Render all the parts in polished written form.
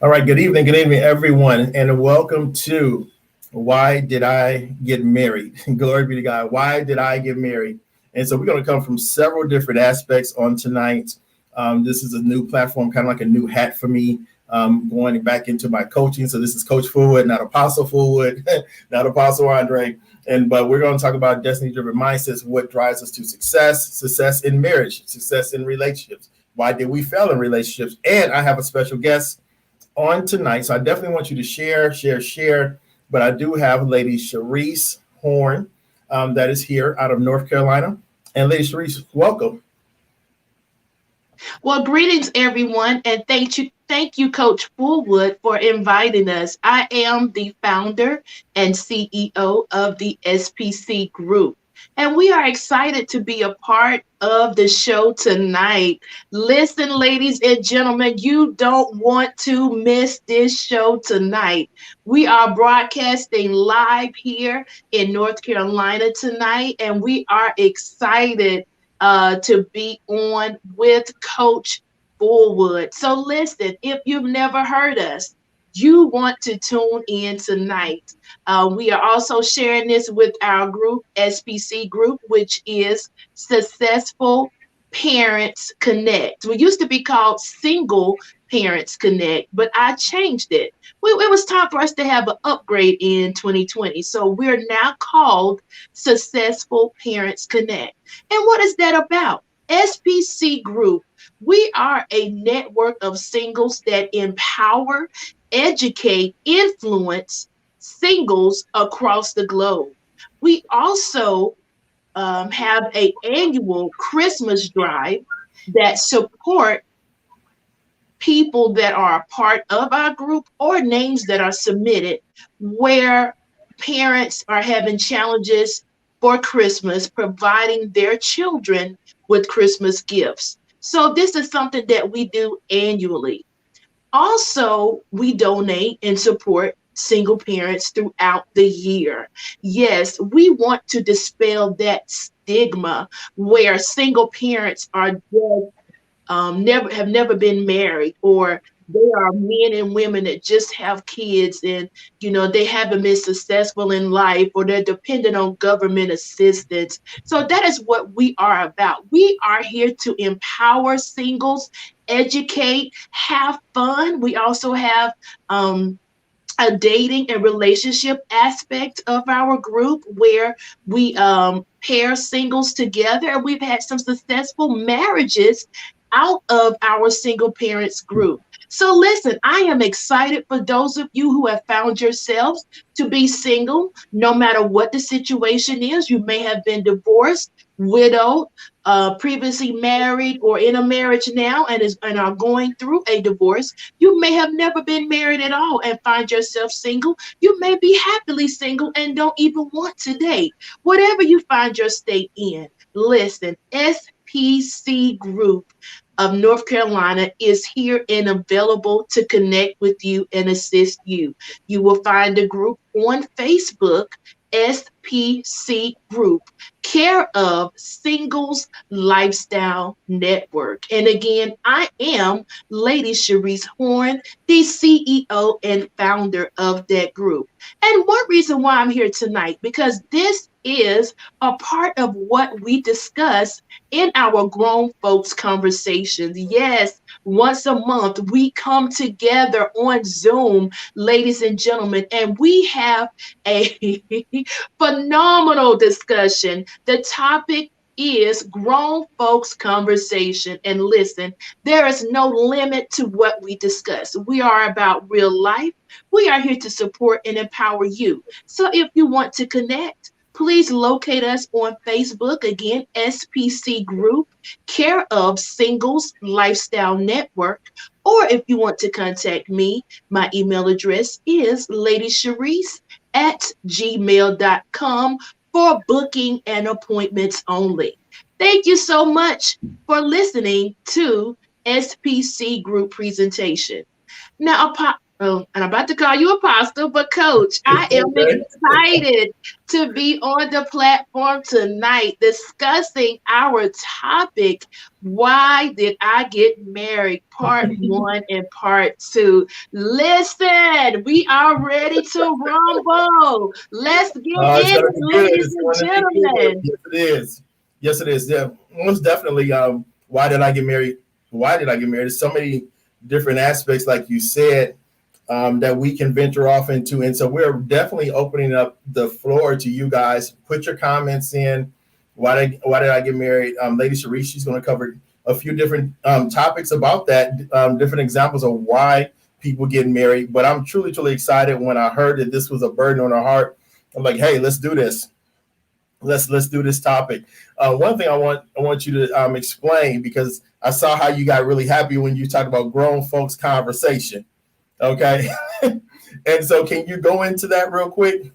All right, good evening, everyone, and welcome to Why Did I Get Married? Glory be to God. Why did I get married? And so we're going to come from several different aspects on tonight. This is a new platform, kind of like a new hat for me, going back into my coaching. So this is Coach Fullwood, not Apostle Fullwood, not Apostle Andre. But we're going to talk about destiny-driven mindsets, what drives us to success in marriage, success in relationships. Why did we fail in relationships? And I have a special guest on tonight. So I definitely want you to share. But I do have Lady Sharice Horne that is here out of North Carolina. And Lady Sharice, welcome. Well, greetings, everyone. And thank you, Coach Fullwood, for inviting us. I am the founder and CEO of the SPC Group. And we are excited to be a part of the show tonight. Listen, ladies and gentlemen, you don't want to miss this show tonight. We are broadcasting live here in North Carolina tonight, and we are excited to be on with Coach Fullwood. So listen, if you've never heard us, you want to tune in tonight. We are also sharing this with our group, SPC Group, which is Successful Parents Connect. We used to be called Single Parents Connect, but I changed it. It was time for us to have an upgrade in 2020. So we're now called Successful Parents Connect. And what is that about? SPC Group, we are a network of singles that empower, educate, influence singles across the globe. We also have an annual Christmas drive that support people that are a part of our group or names that are submitted where parents are having challenges for Christmas, providing their children with Christmas gifts. So this is something that we do annually. Also, we donate and support single parents throughout the year. Yes, we want to dispel that stigma where single parents are never been married, or they are men and women that just have kids and they haven't been successful in life, or they're dependent on government assistance. So that is what we are about. We are here to empower singles, educate, have fun. We also have a dating and relationship aspect of our group where we pair singles together, and we've had some successful marriages out of our single parents group. So listen, I am excited for those of you who have found yourselves to be single, no matter what the situation is. You may have been divorced, widowed, previously married, or in a marriage now and are going through a divorce. You may have never been married at all and find yourself single. You may be happily single and don't even want to date. Whatever you find your state in, listen, SPC Group of North Carolina is here and available to connect with you and assist you. You will find the group on Facebook, SPC Group, care of Singles Lifestyle Network. And again, I am Lady Sharice Horne, the CEO and founder of that group. And one reason why I'm here tonight, because this is a part of what we discuss in our grown folks conversations. Yes, once a month we come together on Zoom, ladies and gentlemen, and we have a phenomenal discussion. The topic is grown folks conversation. And listen, there is no limit to what we discuss. We are about real life. We are here to support and empower you. So if you want to connect, please locate us on Facebook, again, SPC Group, care of Singles Lifestyle Network. Or if you want to contact me, my email address is ladysharice@gmail.com for booking and appointments only. Thank you so much for listening to SPC Group presentation. Now, Oh, and I'm about to call you apostle, but coach, I am excited to be on the platform tonight discussing our topic. Why did I get married? Part one and part two. Listen, we are ready to rumble. Let's get It's in gonna it, be good. ladies It's and going to be good. gentlemen. Yes, it is. Yes, it is. Yeah, most definitely. Why did I get married? Why did I get married? There's so many different aspects, like you said, that we can venture off into, and so we're definitely opening up the floor to you guys. Put your comments in. Why did I get married? Lady Sharice, she's going to cover a few different topics about that, different examples of why people get married. But I'm truly, truly excited when I heard that this was a burden on our heart. I'm like, hey, let's do this. Let's do this topic. One thing I want you to explain, because I saw how you got really happy when you talked about grown folks conversation. Okay, and so can you go into that real quick?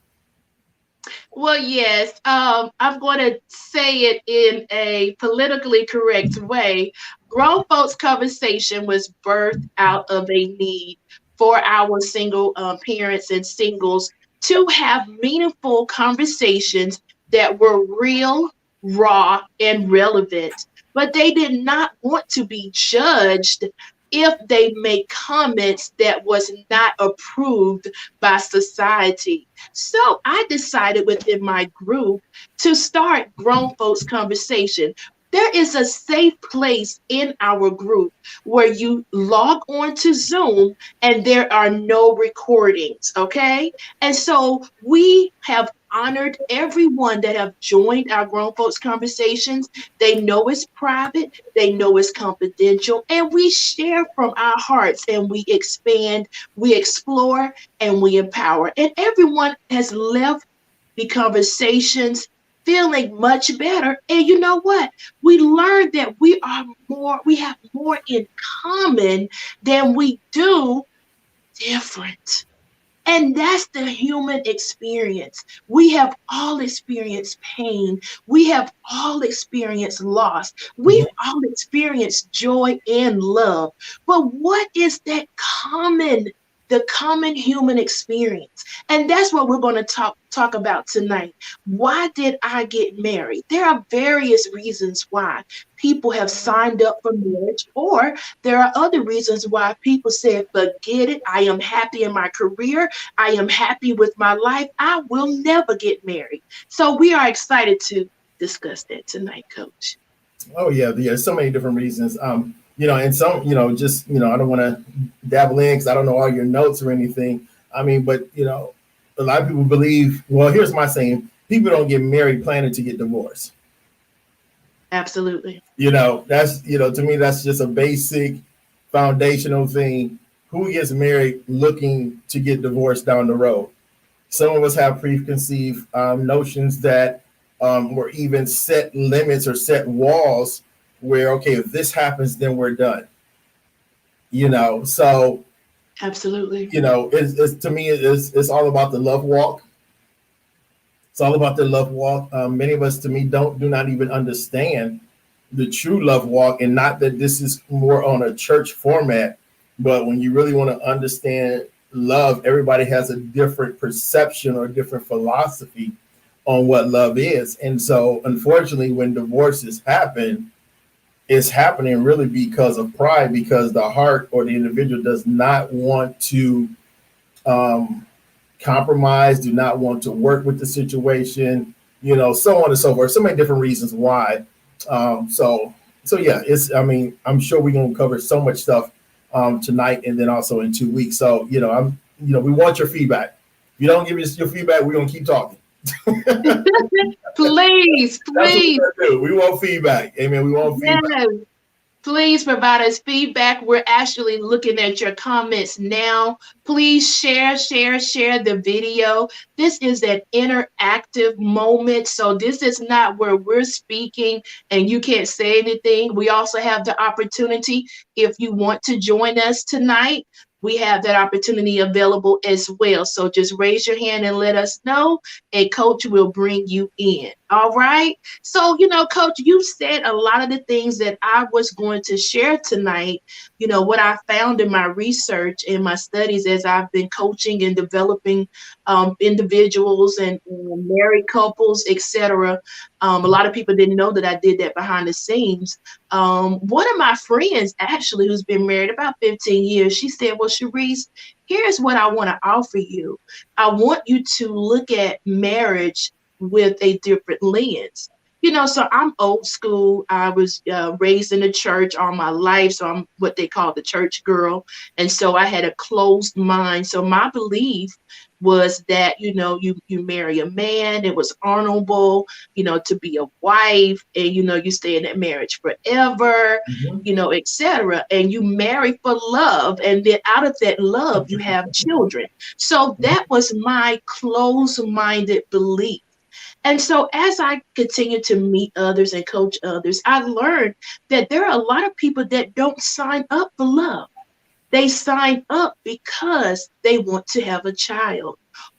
Well, yes, I'm going to say it in a politically correct way. Grown folks conversation was birthed out of a need for our single parents and singles to have meaningful conversations that were real, raw, and relevant. But they did not want to be judged if they made comments that was not approved by society. So I decided within my group to start grown folks conversation. There is a safe place in our group where you log on to Zoom and there are no recordings, okay? And so we have honored everyone that have joined our grown folks conversations. They know it's private, they know it's confidential, and we share from our hearts and we expand, we explore, and we empower. And everyone has left the conversations feeling much better. And you know what? We learned that we have more in common than we do different. And that's the human experience. We have all experienced pain. We have all experienced loss. We've Mhm. all experienced joy and love. But what is that the common human experience? And that's what we're going to talk about tonight. Why did I get married? There are various reasons why people have signed up for marriage, or there are other reasons why people said, forget it. I am happy in my career. I am happy with my life. I will never get married. So we are excited to discuss that tonight, Coach. Oh yeah, yeah. So many different reasons. And some, just I don't want to dabble in because I don't know all your notes or anything. I mean, but a lot of people believe. Well, here's my saying: people don't get married planning to get divorced. Absolutely. That's to me that's just a basic foundational thing. Who gets married looking to get divorced down the road? Some of us have preconceived notions that or even set limits or set walls where, okay, if this happens, then we're done. So Absolutely. it's to me it's all about the love walk. It's all about the love walk. Many of us, to me, do not even understand the true love walk, and not that this is more on a church format, but when you really want to understand love, everybody has a different perception or different philosophy on what love is. And so, unfortunately, when divorces happen, it's happening really because of pride, because the heart or the individual does not want to compromise, do not want to work with the situation, so on and so forth. So many different reasons why. So yeah, I'm sure we're gonna cover so much stuff tonight and then also in 2 weeks. So we want your feedback. If you don't give us your feedback, we're gonna keep talking. Please, That's what please. we're gonna do. We want feedback. Amen. We want feedback. Yes. Please provide us feedback. We're actually looking at your comments now. Please share the video. This is an interactive moment. So this is not where we're speaking and you can't say anything. We also have the opportunity, if you want to join us tonight, we have that opportunity available as well. So just raise your hand and let us know, and Coach will bring you in. All right. So, Coach, you said a lot of the things that I was going to share tonight. What I found in my research and my studies as I've been coaching and developing individuals and married couples, etc. A lot of people didn't know that I did that behind the scenes. One of my friends, actually, who's been married about 15 years, she said, well, Sharice, here's what I want to offer you. I want you to look at marriage with a different lens. So I'm old school. I was raised in the church all my life. So I'm what they call the church girl. And so I had a closed mind. So my belief was that, you marry a man, it was honorable, to be a wife, and, you stay in that marriage forever, etc. And you marry for love. And then out of that love, you have children. So that was my closed-minded belief. And so as I continue to meet others and coach others, I learned that there are a lot of people that don't sign up for love. They sign up because they want to have a child,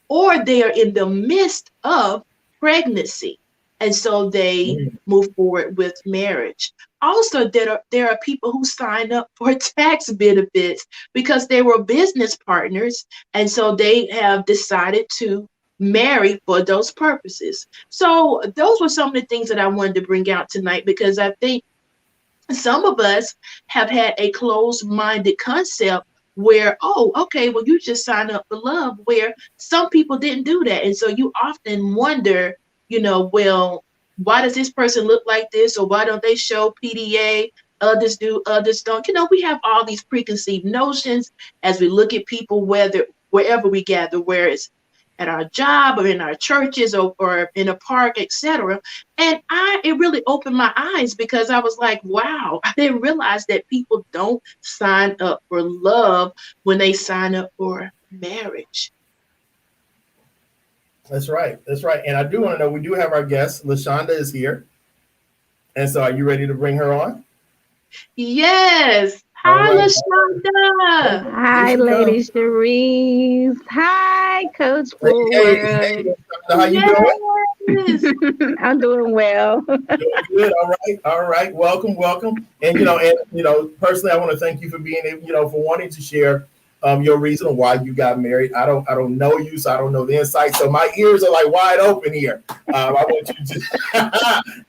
or they are in the midst of pregnancy. And so they move forward with marriage. Also, there are people who sign up for tax benefits because they were business partners. And so they have decided to marry for those purposes. So those were some of the things that I wanted to bring out tonight, because I think some of us have had a closed-minded concept where, oh, okay, well, you just sign up for love, where some people didn't do that. And so you often wonder, well, why does this person look like this? Or why don't they show PDA? Others do, others don't. We have all these preconceived notions as we look at people, wherever we gather, where it's at our job or in our churches or in a park, etc. And it really opened my eyes, because I was like, wow, I didn't realize that people don't sign up for love when they sign up for marriage. That's right. That's right. And I do want to know, we do have our guest, LaShonda is here. And so are you ready to bring her on? Yes. Hi, LaShonda. Hi, Lady Sharice. Hi, Coach Fullwood. Hey, how you doing? I'm doing well. Doing good. All right. Welcome. And personally, I want to thank you for being able, for wanting to share your reason why you got married. I don't know you, so I don't know the insight. So my ears are like wide open here. I want you to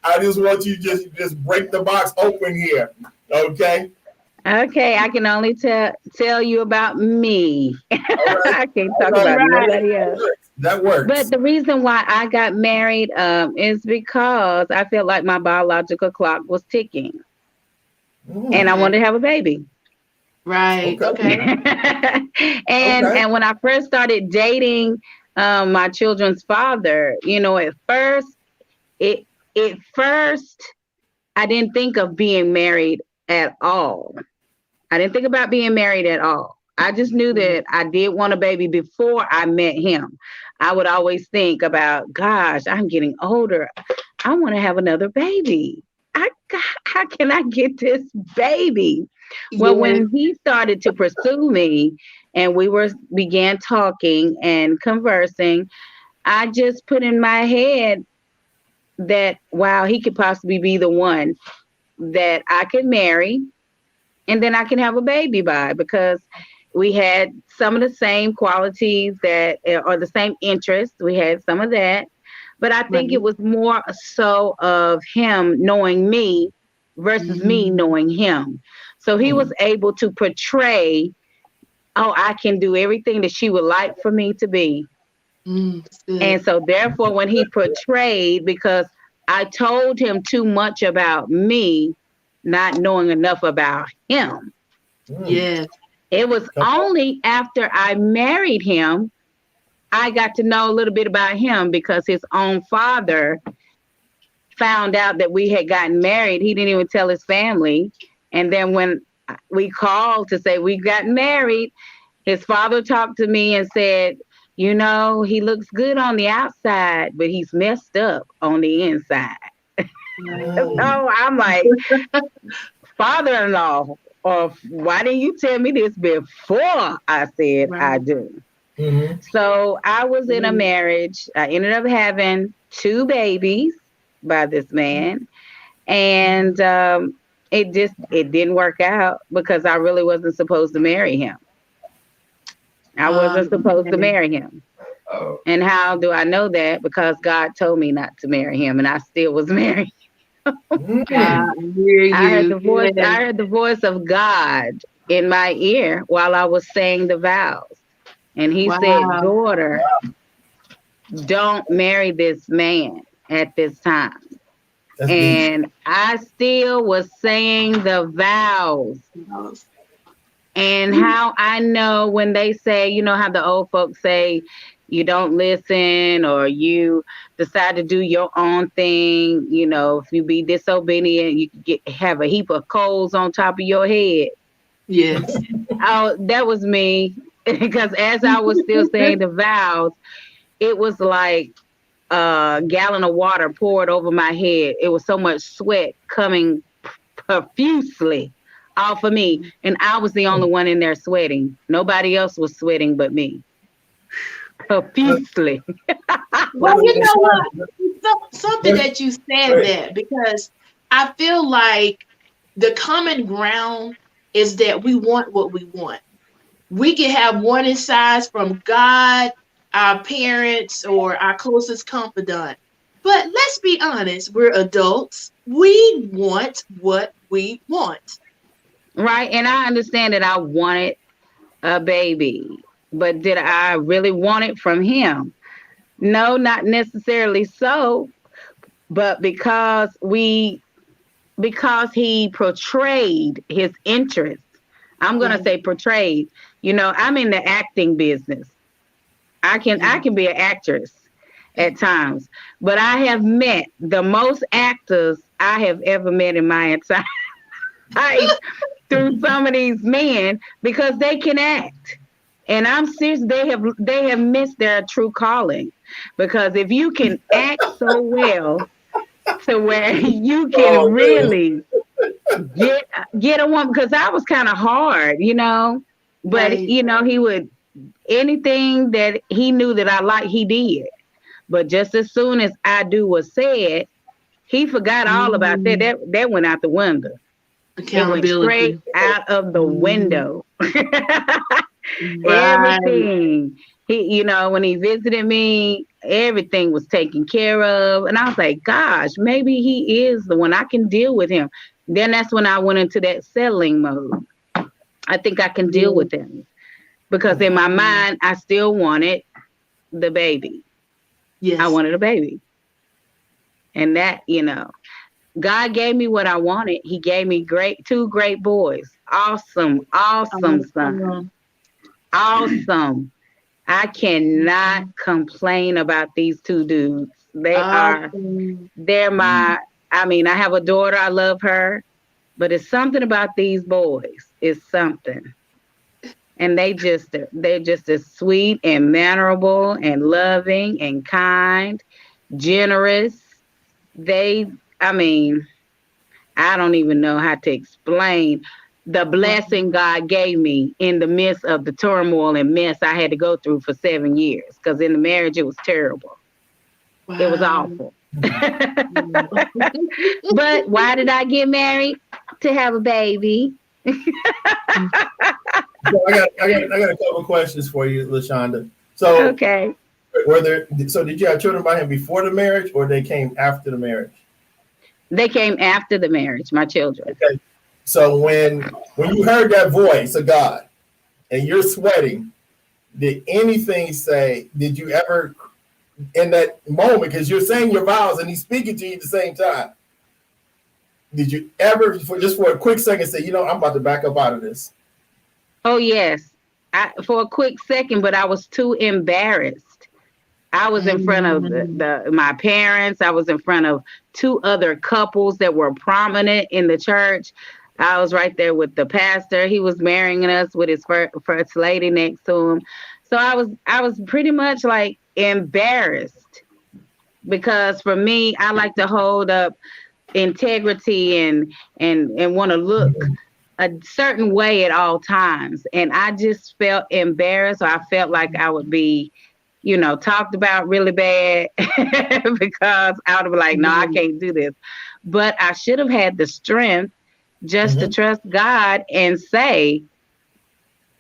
I just want you to just break the box open here. Okay. Okay, I can only tell you about me. Right. I can't talk about nobody else. That works. But the reason why I got married is because I felt like my biological clock was ticking. And I wanted to have a baby. Right. Okay. And when I first started dating my children's father, at first I didn't think of being married at all. I didn't think about being married at all. I just knew that I did want a baby before I met him. I would always think about, gosh, I'm getting older. I want to have another baby. How can I get this baby? Well, when he started to pursue me and we began talking and conversing, I just put in my head that, wow, he could possibly be the one that I could marry, and then I can have a baby by, because we had some of the same qualities or the same interests. We had some of that, but I think it was more so of him knowing me versus me knowing him. So he was able to portray, oh, I can do everything that she would like for me to be. And so therefore, when he portrayed, because I told him too much about me, not knowing enough about him. Yes. It was only after I married him, I got to know a little bit about him, because his own father found out that we had gotten married. He didn't even tell his family. And then when we called to say we got married, his father talked to me and said, he looks good on the outside, but he's messed up on the inside. So I'm like, father-in-law, Or why didn't you tell me this before I said I do? Mm-hmm. So I was in a marriage. I ended up having 2 babies by this man. And it didn't work out because I really wasn't supposed to marry him. I wasn't supposed to marry him. And how do I know that? Because God told me not to marry him, and I still was married. I heard the voice. I heard the voice of God in my ear while I was saying the vows, and He said, "Daughter, don't marry this man at this time." And I still was saying the vows. And how I know when they say, you know how the old folks say, you don't listen or you decide to do your own thing. You know, if you be disobedient, you have a heap of coals on top of your head. Yes. That was me. Because as I was still saying the vows, it was like a gallon of water poured over my head. It was so much sweat coming profusely off of me, and I was the only one in there sweating. Nobody else was sweating but me. Profusely. Well, you know what? Something that you said that, because I feel like the common ground is that we want what we want. We can have warning signs from God, our parents, or our closest confidant. But let's be honest, we're adults. We want what we want. Right. And I understand that I wanted a baby, but did I really want it from him? No, not necessarily so, but because he portrayed his interest. I'm going to say portrayed. You know, I'm in the acting business. I can be an actress at times, but I have met the most actors I have ever met in my entire life through some of these men because they can act. And I'm serious, they have missed their true calling. Because if you can act so well to where you can really get a woman, because I was kind of hard, you know, but you know, he would anything that he knew that I liked, he did. But just as soon as I do was said, he forgot all about that. That went out the window. It went straight out of the window. Everything. He, you know, when he visited me, everything was taken care of. And I was like, gosh, maybe he is the one. I can deal with him. Then that's when I went into that settling mode. I think I can deal with him. Because in my mind, I still wanted the baby. Yes. I wanted a baby. And that, you know, God gave me what I wanted. He gave me two great boys. Awesome son. Awesome. I cannot complain about these 2 dudes. They're my, I mean, I have a daughter. I love her. But it's something about these boys. It's something. And they're just as sweet and mannerable and loving and kind, generous. I don't even know how to explain the blessing God gave me in the midst of the turmoil and mess I had to go through for 7 years. Because in the marriage, it was terrible. Wow. It was awful. But why did I get married? To have a baby. So I got a couple of questions for you, LaShonda. So okay. So did you have children by him before the marriage, or they came after the marriage? They came after the marriage, my children. Okay. So when you heard that voice of God and you're sweating, did anything say, did you ever in that moment, because you're saying your vows and he's speaking to you at the same time, did you ever, for a quick second, say, you know, I'm about to back up out of this? Oh, yes. For a quick second, but I was too embarrassed. I was in front of my parents. I was in front of 2 other couples that were prominent in the church. I was right there with the pastor. He was marrying us with his first lady next to him. So I was pretty much like embarrassed, because for me, I like to hold up integrity and want to look a certain way at all times. And I just felt embarrassed, or I felt like I would be, talked about really bad because I would be like, no, I can't do this. But I should have had the strength just to trust God and say,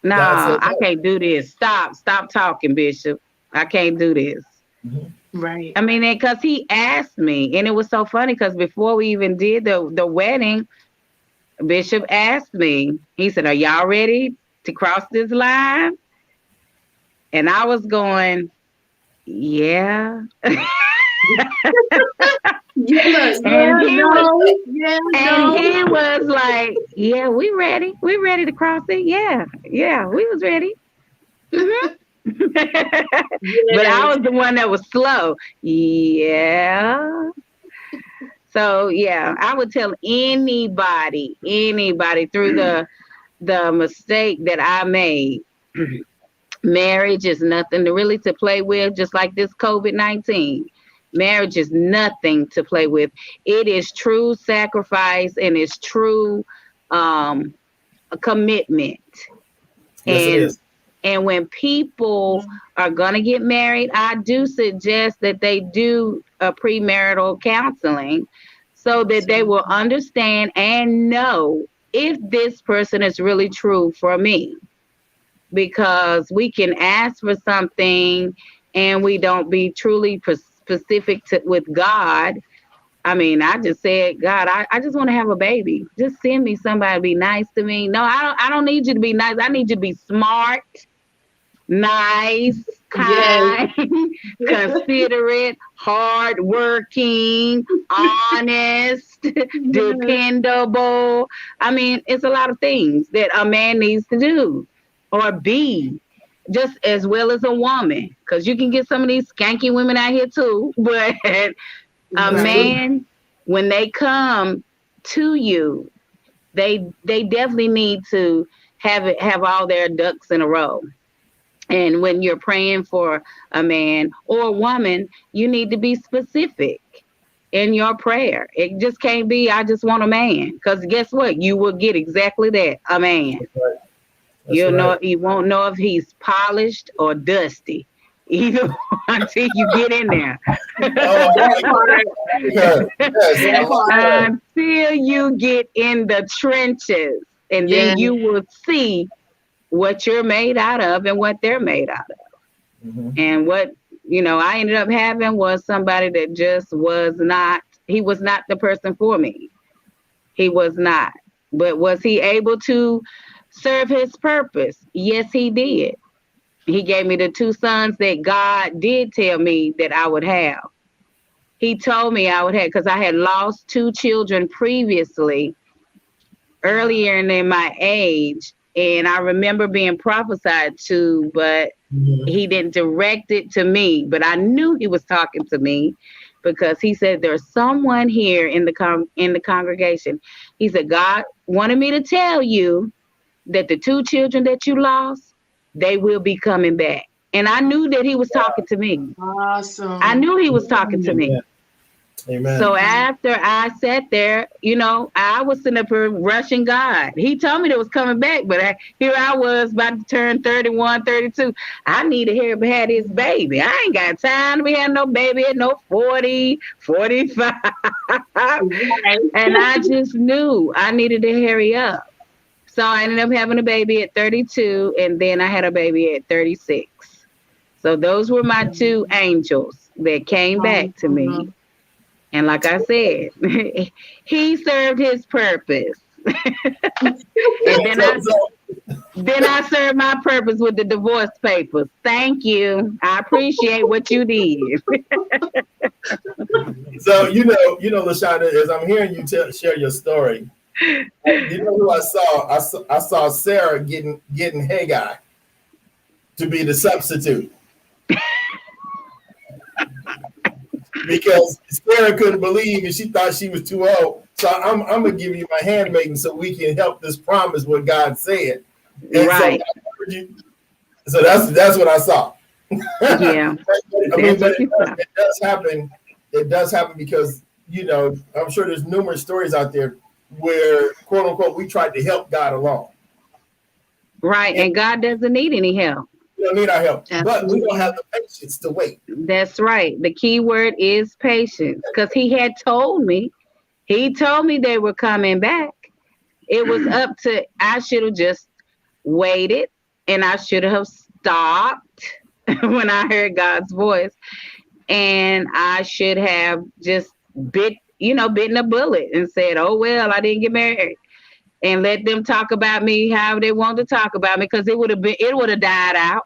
no, I can't do this. Stop talking, Bishop. I can't do this. Right. I mean, because he asked me, and it was so funny because before we even did the wedding, Bishop asked me, he said, are y'all ready to cross this line? And I was going, yeah. And he was like, yeah, we ready. We ready to cross it. Yeah, we was ready. But I was the one that was slow. Yeah. So yeah, I would tell anybody through the mistake that I made. Marriage is nothing to play with, just like this COVID-19. Marriage is nothing to play with. It is true sacrifice, and it's true commitment. Yes, and when people are going to get married, I do suggest that they do a premarital counseling so that they will understand and know if this person is really true for me. Because we can ask for something and we don't be truly specific with God. I mean, I just said, God, I just want to have a baby. Just send me somebody to be nice to me. No, I don't need you to be nice. I need you to be smart, nice, kind, considerate, hardworking, honest, dependable. I mean, it's a lot of things that a man needs to do or be, just as well as a woman. Because you can get some of these skanky women out here too, but a man, when they come to you, they definitely need to have all their ducks in a row. And when you're praying for a man or a woman, you need to be specific in your prayer. It just can't be, I just want a man. Because guess what? You will get exactly that, a man. You won't know if he's polished or dusty, either until you get in there. Until you get in the trenches, and then you will see what you're made out of and what they're made out of. And what I ended up having was somebody that just was not. He was not the person for me. He was not. But was he able to serve his purpose? Yes, he did. He gave me the 2 sons that God did tell me that I would have. He told me I would have, because I had lost 2 children previously, earlier in my age. And I remember being prophesied to, but he didn't direct it to me. But I knew he was talking to me, because he said, there's someone here in the congregation. He said, God wanted me to tell you that the 2 children that you lost, they will be coming back. And I knew that he was talking to me. Awesome. I knew he was talking to me. Amen. So after I sat there, I was sitting up here rushing God. He told me that was coming back, but here I was about to turn 31, 32. I need to hear had his baby. I ain't got time to be having no baby at no 40, 45. And I just knew I needed to hurry up. So I ended up having a baby at 32, and then I had a baby at 36. So those were my 2 angels that came back to me. And like I said, he served his purpose. And then I served my purpose with the divorce papers. Thank you. I appreciate what you did. So, LaShonda, as I'm hearing you share your story, you know who I saw? I saw Sarah getting Haggai to be the substitute. Because Sarah couldn't believe, and she thought she was too old. So I'm gonna give you my handmaiden so we can help this promise what God said. And right. So that's what I saw. Yeah. It does happen. It does happen because I'm sure there's numerous stories out there where, quote unquote, we tried to help God along. Right. And God doesn't need any help. We don't need our help, Absolutely. but we don't have the patience to wait. That's right. The key word is patience, because he told me they were coming back. It was up to, I should have just waited, and I should have stopped when I heard God's voice, and I should have just bitten a bullet and said, oh, well, I didn't get married, and let them talk about me how they want to talk about me, because it would have died out.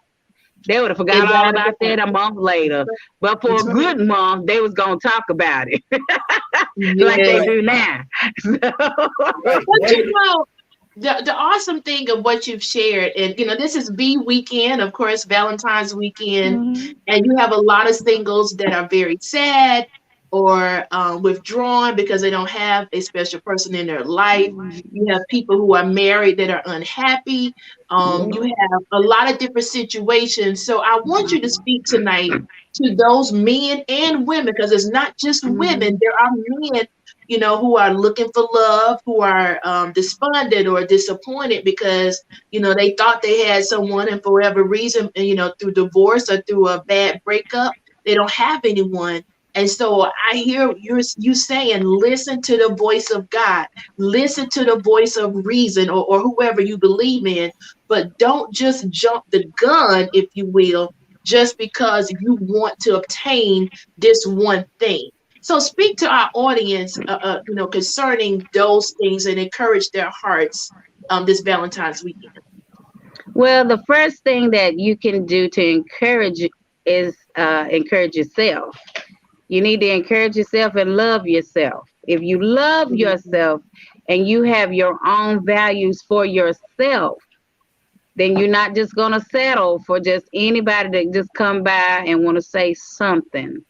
They would have forgot all about that a month later. But for a good month, they was going to talk about it like they do now. But you know, the awesome thing of what you've shared, and this is V weekend, of course, Valentine's weekend, and you have a lot of singles that are very sad or withdrawn because they don't have a special person in their life. You have people who are married that are unhappy. You have a lot of different situations. So I want you to speak tonight to those men and women, because it's not just women. There are men, who are looking for love, who are despondent or disappointed because, they thought they had someone, and for whatever reason, through divorce or through a bad breakup, they don't have anyone. And so I hear you saying, listen to the voice of God, listen to the voice of reason, or whoever you believe in, but don't just jump the gun, if you will, just because you want to obtain this one thing. So speak to our audience, concerning those things, and encourage their hearts this Valentine's weekend. Well, the first thing that you can do to encourage is encourage yourself. You need to encourage yourself and love yourself. If you love yourself and you have your own values for yourself, then you're not just going to settle for just anybody that just come by and want to say something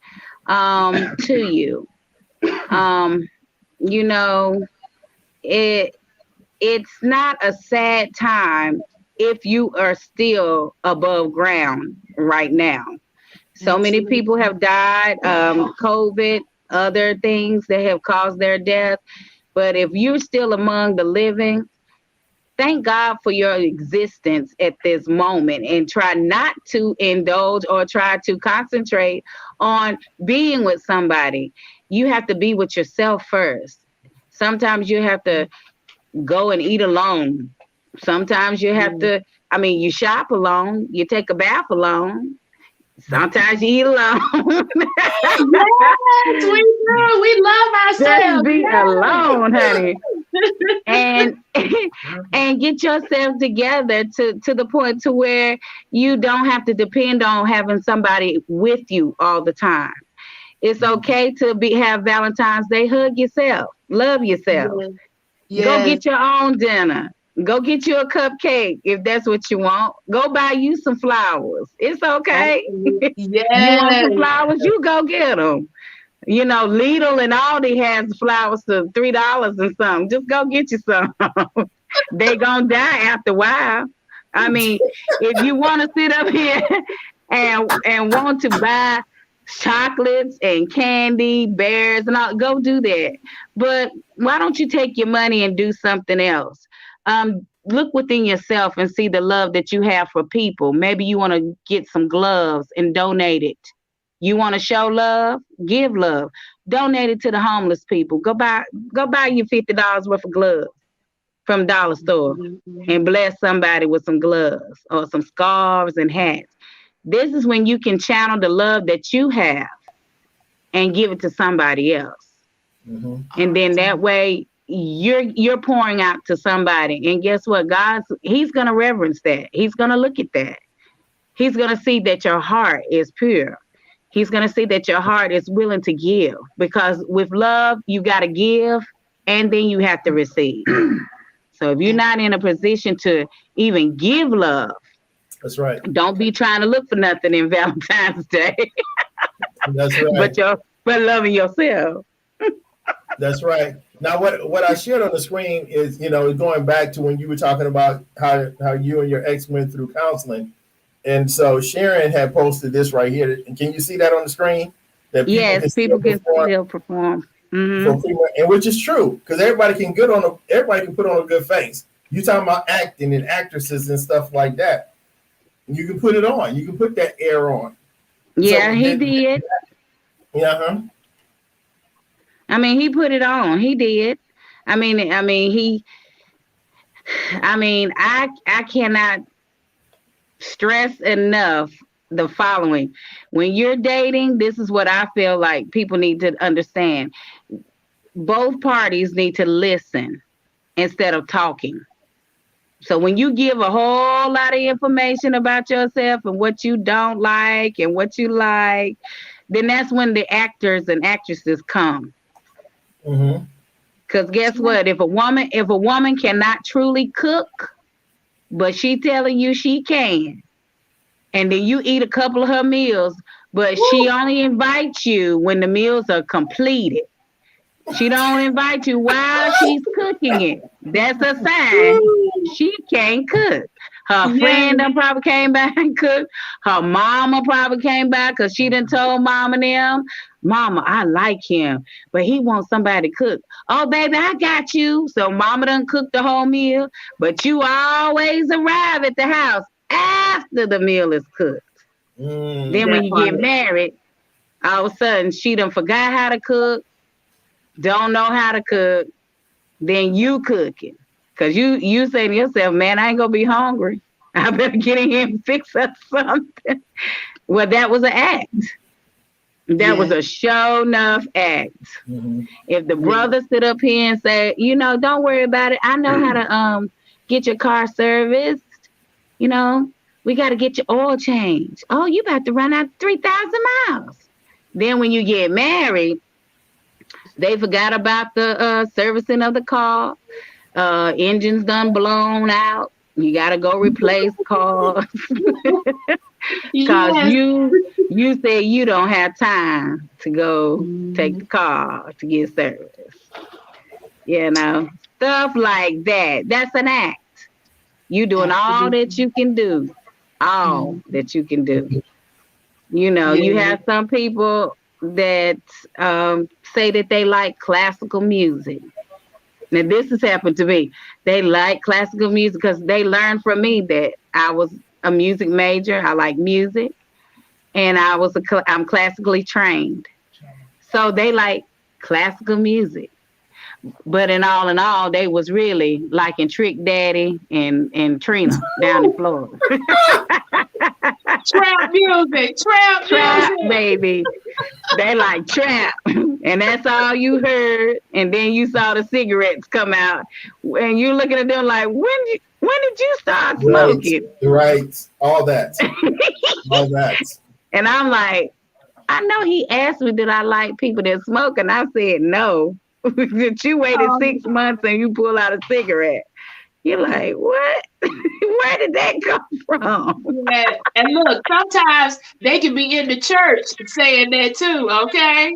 to you. It's not a sad time if you are still above ground right now. So many people have died, COVID, other things that have caused their death. But if you're still among the living, thank God for your existence at this moment, and try not to indulge or try to concentrate on being with somebody. You have to be with yourself first. Sometimes you have to go and eat alone. Sometimes you have to, you shop alone, you take a bath alone. Sometimes you eat alone. Yes, we do. We love ourselves. Just be alone, honey. And get yourself together to the point to where you don't have to depend on having somebody with you all the time. It's okay to have Valentine's Day. Hug yourself. Love yourself. Yes. Go get your own dinner. Go get you a cupcake if that's what you want. Go buy you some flowers. It's okay. Yes. You want some flowers? You go get them. Lidl and Aldi has flowers for $3 and something. Just go get you some. They gonna die after a while. If you want to sit up here and want to buy chocolates and candy, bears and all, go do that. But why don't you take your money and do something else? Look within yourself and see the love that you have for people. Maybe you want to get some gloves and donate it. You want to show love? Give love. Donate it to the homeless people. Go buy you $50 worth of gloves from dollar store and bless somebody with some gloves or some scarves and hats. This is when you can channel the love that you have and give it to somebody else. And then that way you're pouring out to somebody, and guess what? He's going to reverence that. He's going to look at that. He's going to see that your heart is pure. He's going to see that your heart is willing to give, because with love, you got to give and then you have to receive. So if you're not in a position to even give love, that's right. Don't be trying to look for nothing in Valentine's Day. That's right. But loving yourself. That's right. Now, what I shared on the screen is, going back to when you were talking about how you and your ex went through counseling. And so Sharon had posted this right here. And can you see that on the screen? That people can still perform. Mm-hmm. And which is true, because everybody can put on a good face. You talking about acting and actresses and stuff like that. You can put it on. You can put that air on. Yeah, he did. Yeah. I mean, he put it on. He did. I cannot stress enough the following. When you're dating, this is what I feel like people need to understand. Both parties need to listen instead of talking. So when you give a whole lot of information about yourself and what you don't like and what you like, then that's when the actors and actresses come. Mm-hmm. Because guess what? If a woman cannot truly cook, but she telling you she can, and then you eat a couple of her meals, but she only invites you when the meals are completed. She don't invite you while she's cooking it. That's a sign she can't cook. Her friend done probably came back and cooked. Her mama probably came back because she done told mom and them, Mama, I like him, but he wants somebody to cook. Oh, baby, I got you. So mama done cooked the whole meal, but you always arrive at the house after the meal is cooked. Then when you get married, all of a sudden she done forgot how to cook, don't know how to cook, then you cooking. Because you say to yourself, man, I ain't going to be hungry. I better get in here and fix up something. Well, that was an act. That was a show enough act. Mm-hmm. If the brother sit up here and say, don't worry about it. I know how to get your car serviced. We got to get your oil changed. Oh, you about to run out 3,000 miles. Then when you get married, they forgot about the servicing of the car. Engine's done blown out. You got to go replace cars. Because you said you don't have time to go take the car to get service. Stuff like that. That's an act. You doing all that you can do. All that you can do. You have some people that say that they like classical music. Now, this has happened to me. They like classical music because they learned from me that I was a music major. I like music. And I'm classically trained. So they like classical music. But in all, they was really liking Trick Daddy and Trina down in Florida. Trap music, baby. They like trap, and that's all you heard. And then you saw the cigarettes come out, and you looking at them like, when did you start smoking? Right, all that, all that. And I'm like, I know he asked me, did I like people that smoke, and I said no. That you waited 6 months and you pull out a cigarette. You're like, what? Where did that come from? Yeah. And look, sometimes they can be in the church saying that too, okay?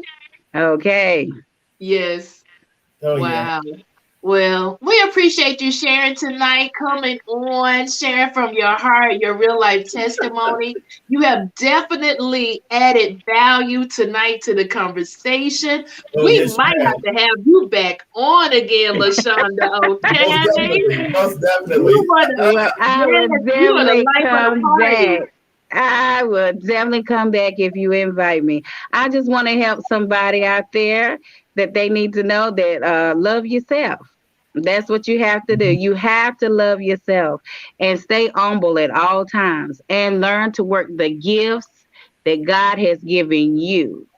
Okay. Yes. Oh, wow. Yeah. Well, we appreciate you sharing tonight, coming on, sharing from your heart, your real life testimony. You have definitely added value tonight to the conversation. We might have to have you back on again, LaShonda, okay? Most definitely. I would definitely come back. I would definitely come back if you invite me. I just want to help somebody out there that they need to know that love yourself. That's what you have to do. You have to love yourself and stay humble at all times and learn to work the gifts that God has given you.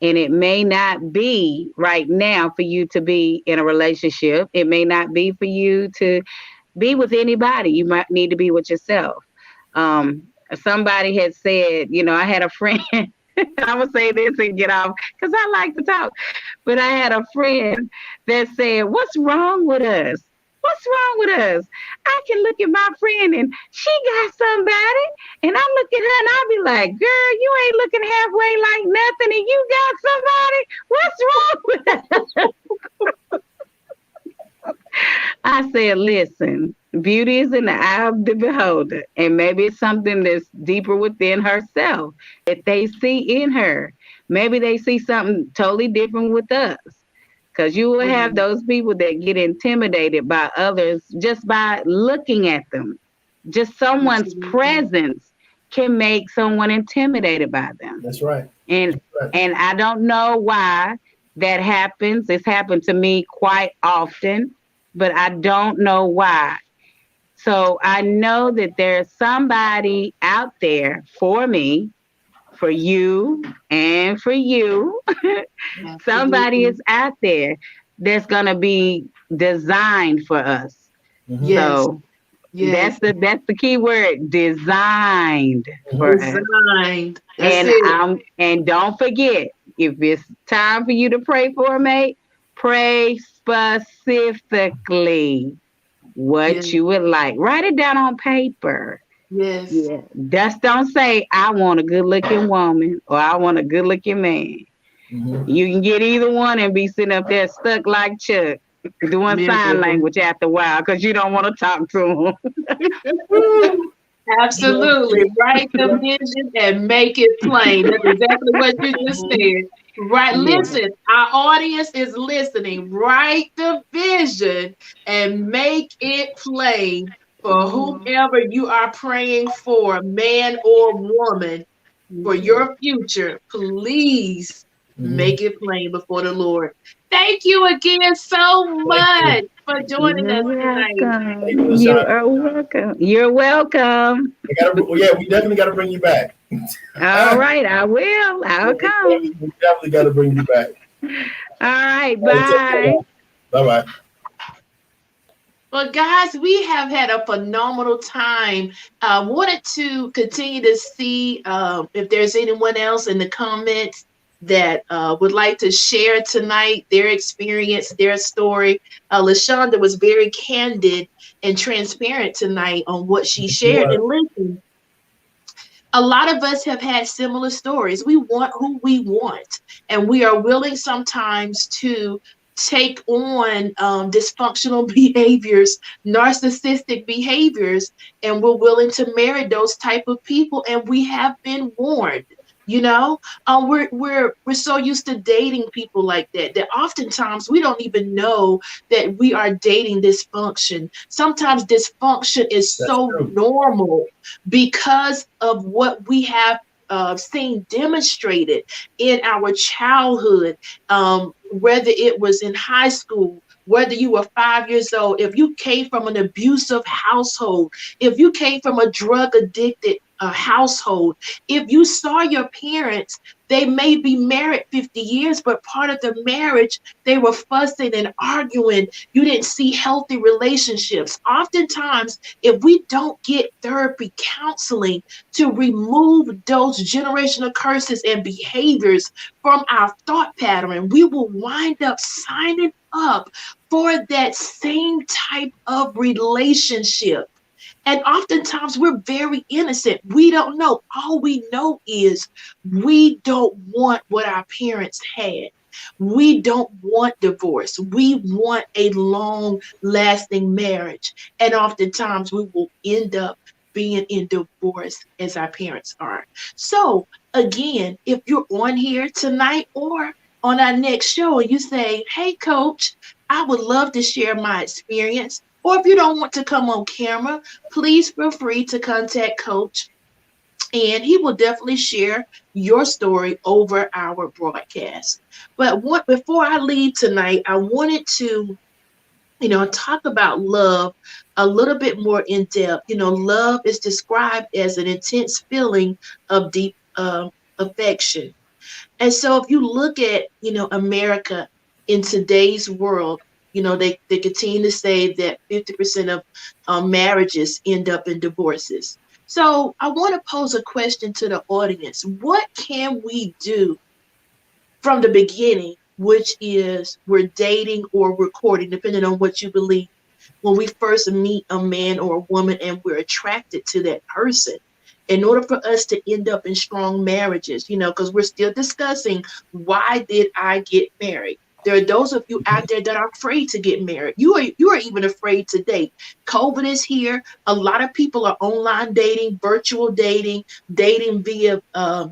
And it may not be right now for you to be in a relationship. It may not be for you to be with anybody. You might need to be with yourself. Somebody had said, I had a friend. I'm going to say this and get off because I like to talk. But I had a friend that said, what's wrong with us? What's wrong with us? I can look at my friend and she got somebody. And I look at her and I'll be like, girl, you ain't looking halfway like nothing and you got somebody. What's wrong with us? I said, listen, beauty is in the eye of the beholder. And maybe it's something that's deeper within herself that they see in her. Maybe they see something totally different with us. Because you will have those people that get intimidated by others just by looking at them. Just someone's presence can make someone intimidated by them. That's right. And I don't know why that happens. It's happened to me quite often, but I don't know why. So I know that there's somebody out there for me, for you, and for you. Somebody is out there that's going to be designed for us. Yes. So that's the key word, designed for us. And don't forget, if it's time for you to pray for a mate, pray specifically what you would like. Write it down on paper. Yes. Yeah. Just don't say, I want a good looking woman or I want a good looking man. You can get either one and be sitting up there stuck like Chuck, doing sign language after a while because you don't want to talk to them. Absolutely. Write the vision and make it plain. That's exactly what you just said. Right. Listen, our audience is listening. Write the vision and make it plain for whomever you are praying for, man or woman, for your future. Please make it plain before the Lord. Thank you again so much for joining us tonight. You are welcome. You're welcome. We definitely got to bring you back. All right, I will. I'll come. We definitely got to bring you back. All right, bye. Bye-bye. Well, guys, we have had a phenomenal time. Wanted to continue to see if there's anyone else in the comments that would like to share tonight their experience, their story. LaShonda was very candid and transparent tonight on what she shared. And listen, a lot of us have had similar stories. We want who we want, and we are willing sometimes to take on dysfunctional behaviors, narcissistic behaviors, and we're willing to marry those type of people. And we have been warned. We're so used to dating people like that oftentimes we don't even know that we are dating dysfunction. Sometimes dysfunction is so normal because of what we have seen demonstrated in our childhood, whether it was in high school, whether you were 5 years old, if you came from an abusive household, if you came from a drug addicted household, if you saw your parents, they may be married 50 years, but part of the marriage, they were fussing and arguing. You didn't see healthy relationships. Oftentimes, if we don't get therapy counseling to remove those generational curses and behaviors from our thought pattern, we will wind up signing up for that same type of relationship. And oftentimes we're very innocent. We don't know. All we know is we don't want what our parents had. We don't want divorce. We want a long-lasting marriage. And oftentimes we will end up being in divorce as our parents are. So again, if you're on here tonight or on our next show and you say, hey, Coach, I would love to share my experience. Or if you don't want to come on camera, please feel free to contact Coach, and he will definitely share your story over our broadcast. But before I leave tonight, I wanted to, talk about love a little bit more in depth. Love is described as an intense feeling of deep affection. And so if you look at, America in today's world, they continue to say that 50% of marriages end up in divorces. So I want to pose a question to the audience. What can we do from the beginning, which is we're dating or we're courting, depending on what you believe, when we first meet a man or a woman and we're attracted to that person, in order for us to end up in strong marriages, because we're still discussing, why did I get married? There are those of you out there that are afraid to get married. You are even afraid to date. COVID is here. A lot of people are online dating, virtual dating, dating via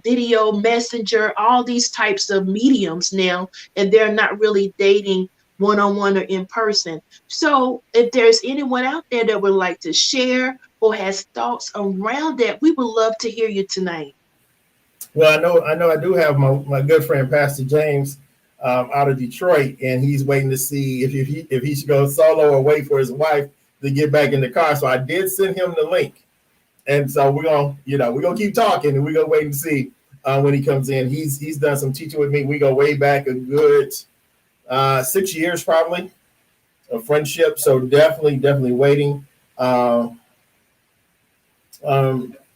video, messenger, all these types of mediums now, and they're not really dating one-on-one or in person. So if there's anyone out there that would like to share or has thoughts around that, we would love to hear you tonight. Well, I do have my good friend Pastor James out of Detroit, and he's waiting to see if he should go solo or wait for his wife to get back in the car. So I did send him the link, and so we're gonna keep talking, and we're gonna wait and see when he comes in. He's done some teaching with me. We go way back a good 6 years probably of friendship. So definitely waiting.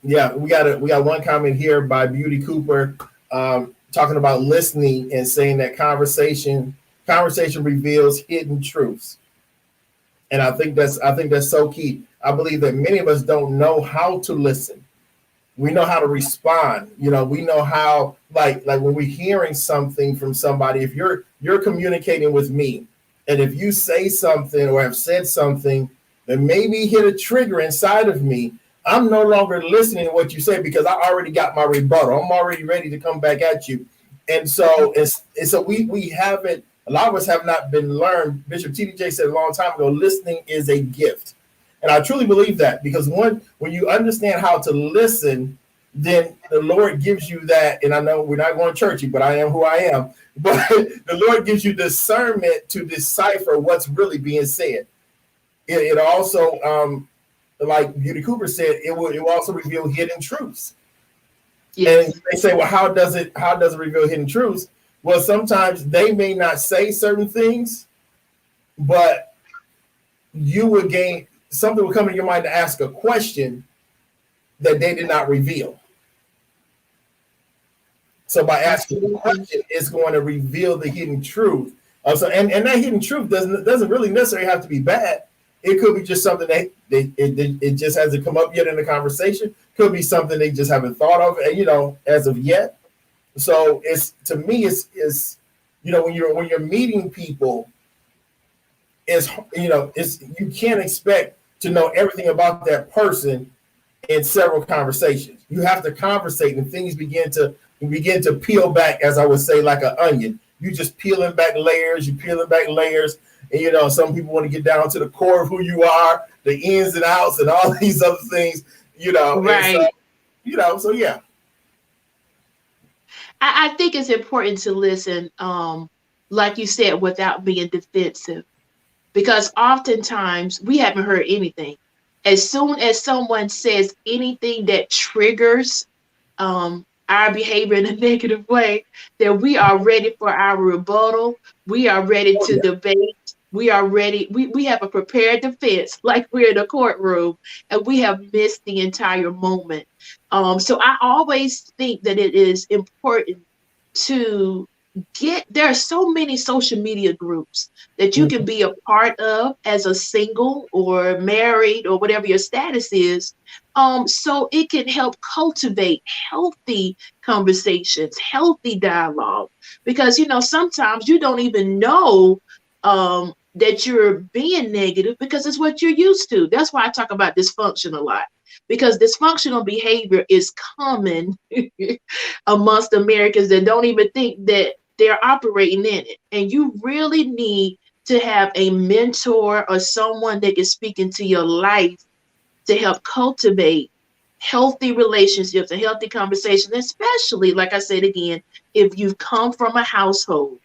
Yeah, we got one comment here by Beauty Cooper talking about listening and saying that conversation reveals hidden truths. And I think that's so key. I believe that many of us don't know how to listen. We know how to respond. We know how, like when we're hearing something from somebody, if you're communicating with me, and if you say something or have said something that maybe hit a trigger inside of me, I'm no longer listening to what you say because I already got my rebuttal. I'm already ready to come back at you. And so we haven't, a lot of us have not been learned. Bishop T.D.J. said a long time ago, listening is a gift. And I truly believe that, because when you understand how to listen, then the Lord gives you that. And I know we're not going churchy, but I am who I am. But the Lord gives you discernment to decipher what's really being said. It also, like Beauty Cooper said, it will also reveal hidden truths. Yes. And they say, well, how does it reveal hidden truths? Well, sometimes they may not say certain things, but you will gain, something will come in your mind to ask a question that they did not reveal. So by asking a question, it's going to reveal the hidden truth. So and that hidden truth doesn't really necessarily have to be bad. It could be just something that it just hasn't come up yet in the conversation. Could be something they just haven't thought of, as of yet. So to me, when you're meeting people, you can't expect to know everything about that person in several conversations. You have to conversate, and things begin to peel back, as I would say, like an onion. You just peeling back layers. And, some people want to get down to the core of who you are, the ins and outs and all these other things, Right. So yeah. I think it's important to listen, like you said, without being defensive, because oftentimes we haven't heard anything. As soon as someone says anything that triggers our behavior in a negative way, that we are ready for our rebuttal. We are ready to debate. We are ready. We have a prepared defense, like we're in a courtroom, and we have missed the entire moment. So I always think that it is important to there are so many social media groups that you can be a part of as a single or married or whatever your status is. So it can help cultivate healthy conversations, healthy dialogue, because, sometimes you don't even know that you're being negative because it's what you're used to. That's why I talk about dysfunction a lot, because dysfunctional behavior is common amongst Americans that don't even think that they're operating in it. And you really need to have a mentor or someone that can speak into your life to help cultivate healthy relationships and healthy conversations, especially, like I said again, if you've come from a household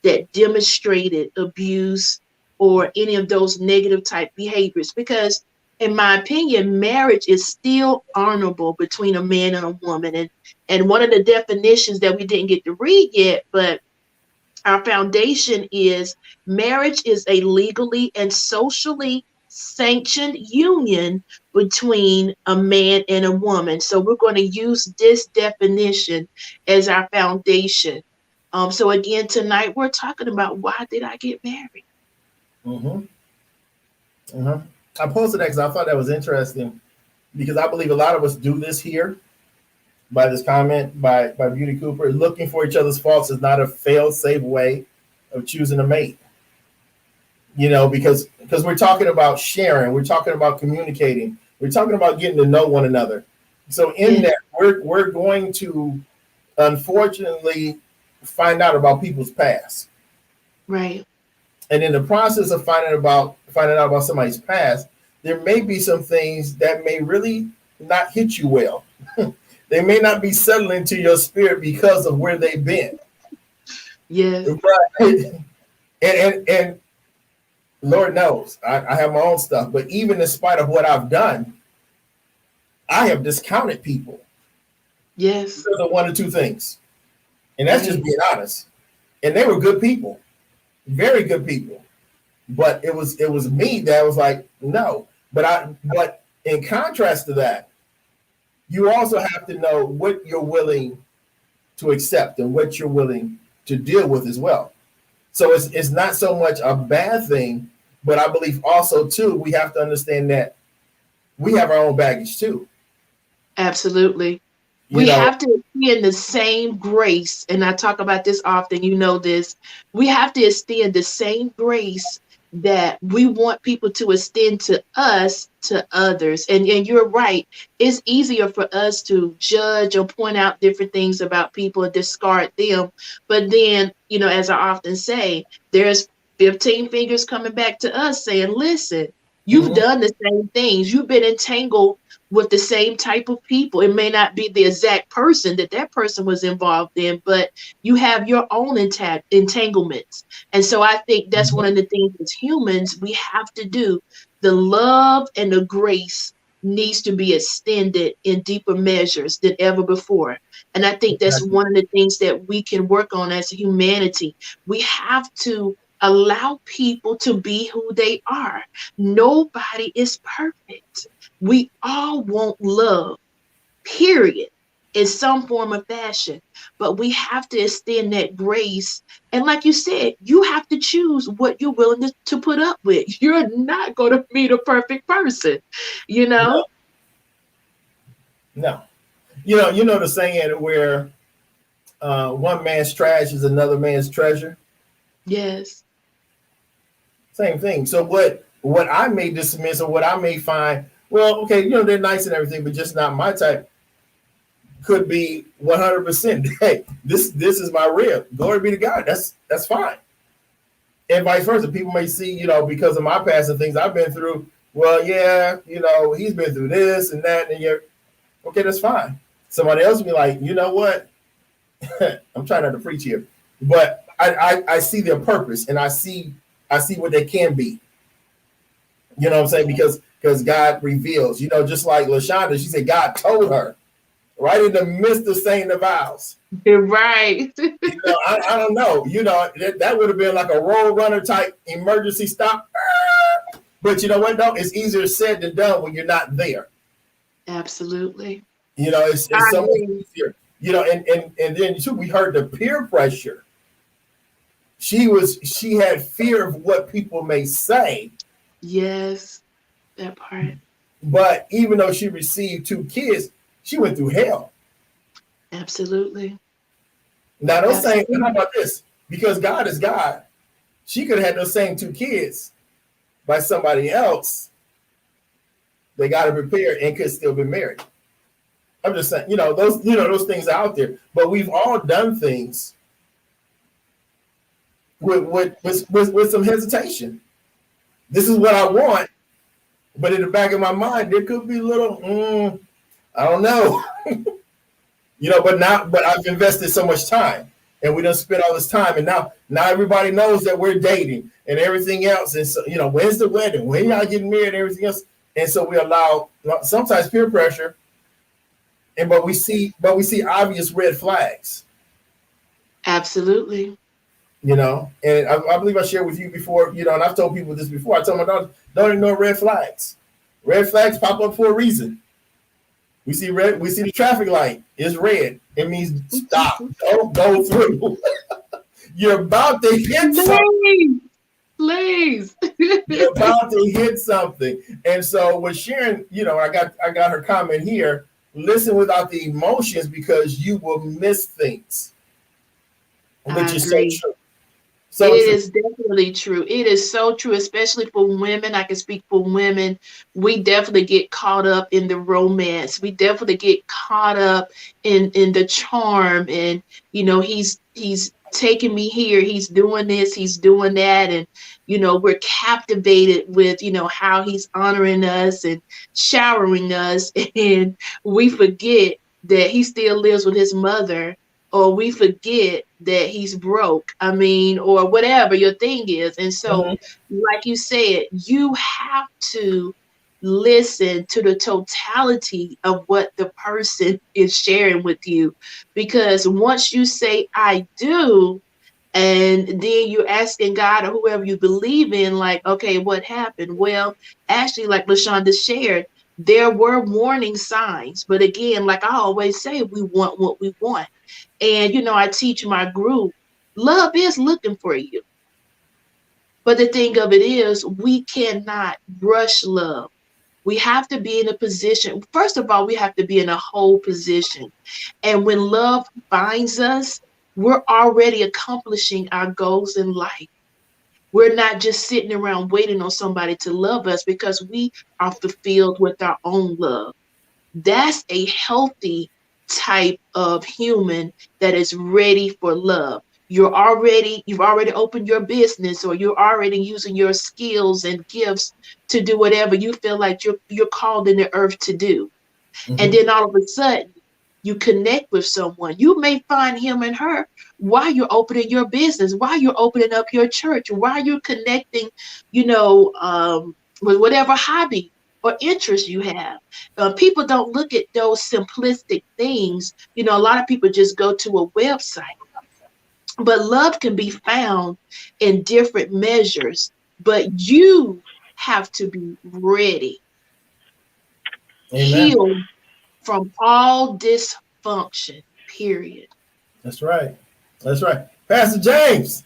that demonstrated abuse or any of those negative type behaviors. Because in my opinion, marriage is still honorable between a man and a woman. And one of the definitions that we didn't get to read yet, but our foundation is marriage is a legally and socially sanctioned union between a man and a woman. So we're going to use this definition as our foundation. So again, tonight we're talking about, why did I get married? I posted that because I thought that was interesting, because I believe a lot of us do this here. By this comment by Beauty Cooper, looking for each other's faults is not a fail-safe way of choosing a mate. Because we're talking about sharing, we're talking about communicating, we're talking about getting to know one another. So in that, we're going to unfortunately find out about people's past. Right. And in the process of finding out about somebody's past, there may be some things that may really not hit you well. They may not be settling to your spirit because of where they've been. Yes. But, and Lord knows, I have my own stuff, but even in spite of what I've done, I have discounted people. Yes. Because of one or two things. And that's just being honest. And they were good people, very good people. But it was me that was like, no. But in contrast to that, you also have to know what you're willing to accept and what you're willing to deal with as well. So it's not so much a bad thing, but I believe also too, we have to understand that we have our own baggage too. Absolutely. We have to extend the same grace, and I talk about this often, you know this. We have to extend the same grace that we want people to extend to us, to others. And you're right. It's easier for us to judge or point out different things about people and discard them. But then, as I often say, there's 15 fingers coming back to us saying, listen, you've done the same things. You've been entangled with the same type of people. It may not be the exact person that person was involved in, but you have your own entanglements. And so I think that's one of the things as humans we have to do. The love and the grace needs to be extended in deeper measures than ever before. And I think that's one of the things that we can work on as humanity. We have to allow people to be who they are. Nobody is perfect. We all want love, period, in some form or fashion. But we have to extend that grace. And like you said, you have to choose what you're willing to put up with. You're not going to meet a perfect person, No. You know the saying where one man's trash is another man's treasure? Yes. Same thing. So what I may dismiss or what I may find, well, okay, they're nice and everything, but just not my type, could be 100%. Hey, this is my rib. Glory be to God. That's fine. And vice versa. People may see, because of my past and things I've been through, well, yeah, he's been through this and that, and you're okay, that's fine. Somebody else will be like, you know what? I'm trying not to preach here, but I see their purpose and I see what they can be. You know what I'm saying? Because God reveals, just like LaShonda, she said God told her right in the midst of saying the vows. You're right. I don't know. That would have been like a road runner type emergency stop. But you know what? No, it's easier said than done when you're not there. Absolutely. It's so much easier. And then too, we heard the peer pressure. She had fear of what people may say. Yes, that part. But even though she received 2 kids, she went through hell. Absolutely. Now, those same, how about this? Because God is God, she could have had those same 2 kids by somebody else. They got to prepare and could still be married. I'm just saying, those things are out there. But we've all done things with some hesitation. This is what I want, but in the back of my mind, there could be a little, I don't know, but I've invested so much time and we done spent all this time. And now everybody knows that we're dating and everything else. And so, when's the wedding? When y'all getting married and everything else? And so we allow sometimes peer pressure. But we see obvious red flags. Absolutely. And I believe I shared with you before, and I've told people this before. I told my daughter, don't ignore red flags. Red flags pop up for a reason. We see the traffic light is red. It means stop. Don't go through. You're about to hit something. Please. You're about to hit something. And so with Sharon, I got her comment here. Listen without the emotions because you will miss things. Which is so true. So It true. is definitely true. It is so true, especially for women. I can speak for women. We definitely get caught up in the romance. We definitely get caught up in the charm. And he's taking me here. He's doing this. He's doing that. And we're captivated with how he's honoring us and showering us. And we forget that he still lives with his mother, or we forget that he's broke. I mean, or whatever your thing is. And so, Mhm. like you said, you have to listen to the totality of what the person is sharing with you. Because once you say, I do, and then you're asking God or whoever you believe in, like, okay, what happened? Well, actually, like LaShonda shared, there were warning signs. But again, like I always say, we want what we want. And, I teach my group, love is looking for you. But the thing of it is, we cannot rush love. We have to be in a position. First of all, we have to be in a whole position. And when love finds us, we're already accomplishing our goals in life. We're not just sitting around waiting on somebody to love us because we are fulfilled with our own love. That's a healthy type of human that is ready for love. You've already opened your business, or you're already using your skills and gifts to do whatever you feel like you're called in the earth to do. And Mhm. then all of a sudden you connect with someone. You may find him and her while you're opening your business, while you're opening up your church, while you're connecting, with whatever hobby or interest you have. People don't look at those simplistic things. A lot of people just go to a website, but love can be found in different measures. But you have to be ready, Amen. healed from all dysfunction, period. That's right. That's right. Pastor James,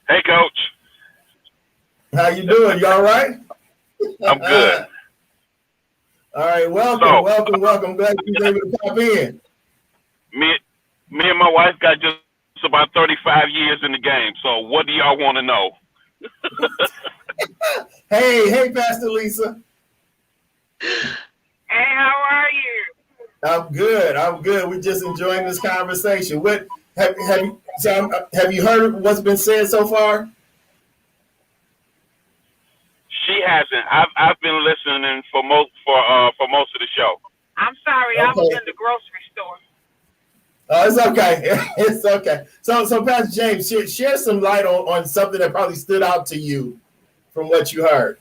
Hey, Coach. how you doing? You all right? I'm good. All right. Welcome, So, welcome, welcome. Glad you was able to pop in. me, me and my wife got just about 35 years in the game. So, what do y'all want to know? Hey, Pastor Lisa. Hey, how are you? I'm good. I'm good. We're just enjoying this conversation. What have you heard what's been said so far? She hasn't. I've been listening for most of the show. I'm sorry, I was Okay. in the grocery store. Oh, it's okay. It's okay. So Pastor James, share some light on something that probably stood out to you from what you heard.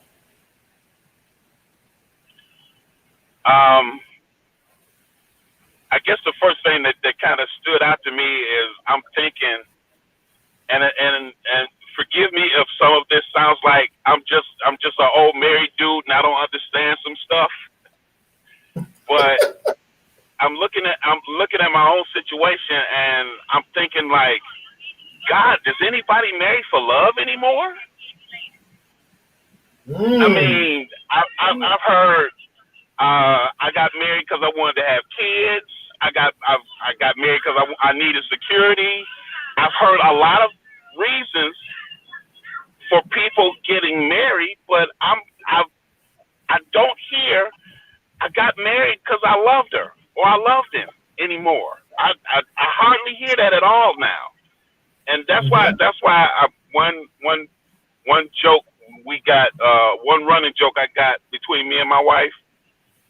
I guess the first thing that kind of stood out to me is I'm thinking, and forgive me if some of this sounds like I'm just an old married dude and I don't understand some stuff, but I'm looking at my own situation and I'm thinking like, God, does anybody marry for love anymore? I mean, I've heard I got married because I wanted to have kids. I got married because I needed security. I've heard a lot of reasons for people getting married, but I don't hear I got married because I loved her or I loved him anymore. I hardly hear that at all now, and that's why one joke we got, one running joke I got between me and my wife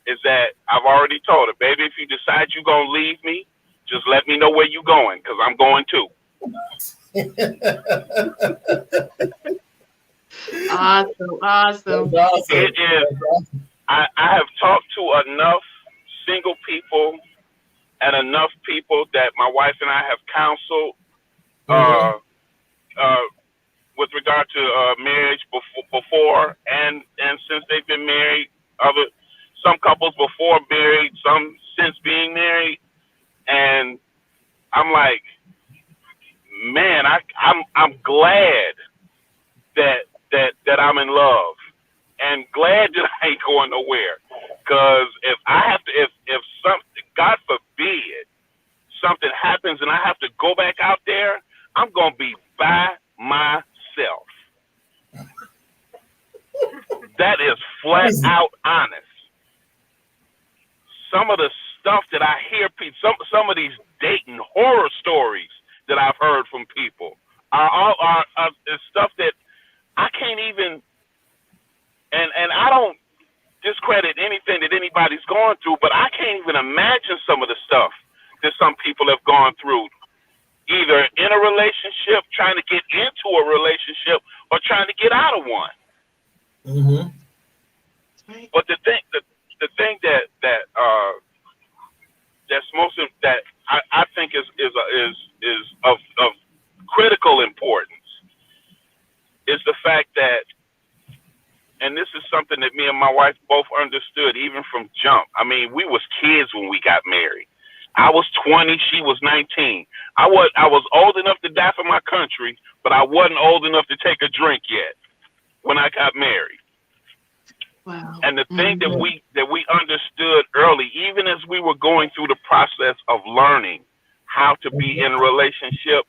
is that I've already told her, baby, if you decide you're gonna leave me, just let me know where you're going, because I'm going too. Awesome. It is. I have talked to enough single people and enough people that my wife and I have counseled with regard to marriage before and since they've been married. Some couples before married, some since being married, and I'm like, man, I'm glad that I'm in love, and glad that I ain't going nowhere. Because if I have to, if something, God forbid, something happens and I have to go back out there, I'm going to be by myself. That is flat out honest. Some of the stuff that I hear, some of these dating horror stories that I've heard from people are stuff that I can't even, and I don't discredit anything that anybody's going through, but I can't even imagine some of the stuff that some people have gone through, either in a relationship, trying to get into a relationship, or trying to get out of one. Mm-hmm. But the thing that's most that I think is of critical importance is the fact that, and this is something that me and my wife both understood even from jump. I mean, we was kids when we got married. I was 20, she was 19. I was old enough to die for my country, but I wasn't old enough to take a drink yet when I got married. Wow. And the thing that we understood early, even as we were going through the process of learning how to be in a relationship,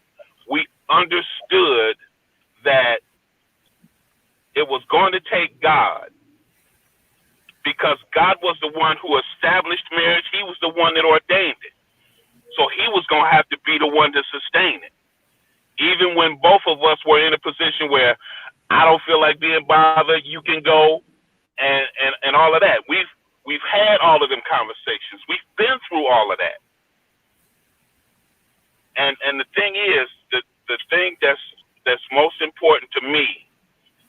we understood that it was going to take God, because God was the one who established marriage. He was the one that ordained it. So he was going to have to be the one to sustain it. Even when both of us were in a position where I don't feel like being bothered, you can go, and all of that. We've had all of them conversations. We've been through all of that. And the thing is, the thing that's most important to me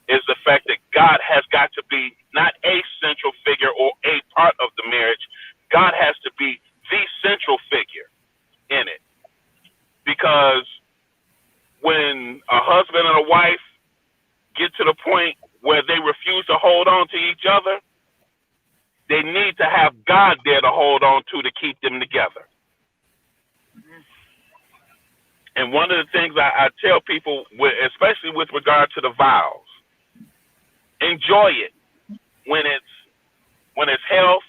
is the fact that God has got to be not a central figure or a part of the marriage. God has to be the central figure in it. Because when a husband and a wife get to the point where they refuse to hold on to each other, they need to have God there to hold on to keep them together. And one of the things I tell people, especially with regard to the vows, enjoy it when it's health